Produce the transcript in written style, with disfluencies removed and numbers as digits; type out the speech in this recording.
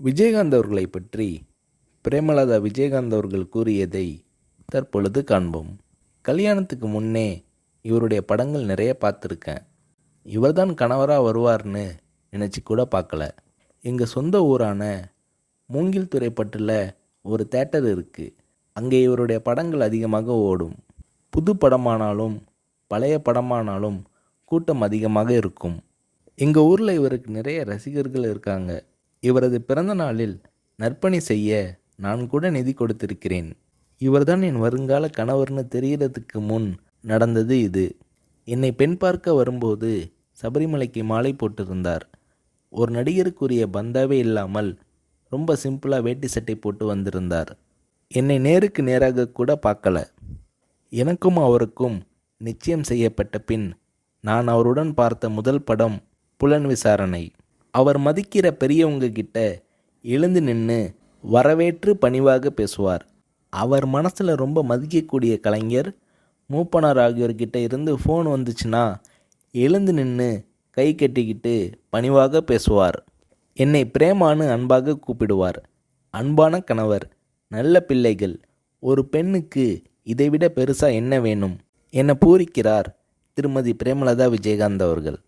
விஜயகாந்த் அவர்களை பற்றி பிரேமலதா விஜயகாந்த் அவர்கள் கூறியதை தற்பொழுது காண்போம். கல்யாணத்துக்கு முன்னே இவருடைய படங்கள் நிறைய பார்த்துருக்கேன். இவர்தான் கணவராக வருவார்னு நினச்சி கூட பார்க்கல. எங்கள் சொந்த ஊரான மூங்கில் துறைப்பட்டில் ஒரு தேட்டர் இருக்குது. அங்கே இவருடைய படங்கள் அதிகமாக ஓடும். புது படமானாலும் பழைய படமானாலும் கூட்டம் அதிகமாக இருக்கும். எங்கள் ஊரில் இவருக்கு நிறைய ரசிகர்கள் இருக்காங்க. இவரது பிறந்த நாளில் நற்பணி செய்ய நான் கூட நிதி கொடுத்திருக்கிறேன். இவர்தான் என் வருங்கால கணவர்னு தெரிகிறதுக்கு முன் நடந்தது இது. என்னை பெண் பார்க்க வரும்போது சபரிமலைக்கு மாலை போட்டிருந்தார். ஒரு நடிகருக்குரிய பந்தாவே இல்லாமல் ரொம்ப சிம்பிளாக வேட்டி சட்டை போட்டு வந்திருந்தார். என்னை நேருக்கு நேராக கூட பார்க்கல. எனக்கும் அவருக்கும் நிச்சயம் செய்யப்பட்ட பின் நான் அவருடன் பார்த்த முதல் படம் புலன் விசாரணை. அவர் மதிக்கிற பெரியவங்க கிட்ட எழுந்து நின்று வரவேற்று பணிவாக பேசுவார். அவர் மனசில் ரொம்ப மதிக்கக்கூடிய கலைஞர் மூப்பனார் ஆகியோர்கிட்ட இருந்து ஃபோன் வந்துச்சுன்னா எழுந்து நின்று கை கட்டிக்கிட்டு பணிவாக பேசுவார். என்னை பிரேமான்னு அன்பாக கூப்பிடுவார். அன்பான கணவர், நல்ல பிள்ளைகள், ஒரு பெண்ணுக்கு இதைவிட பெருசாக என்ன வேணும் என பூரிக்கிறார் திருமதி பிரேமலதா விஜயகாந்த் அவர்கள்.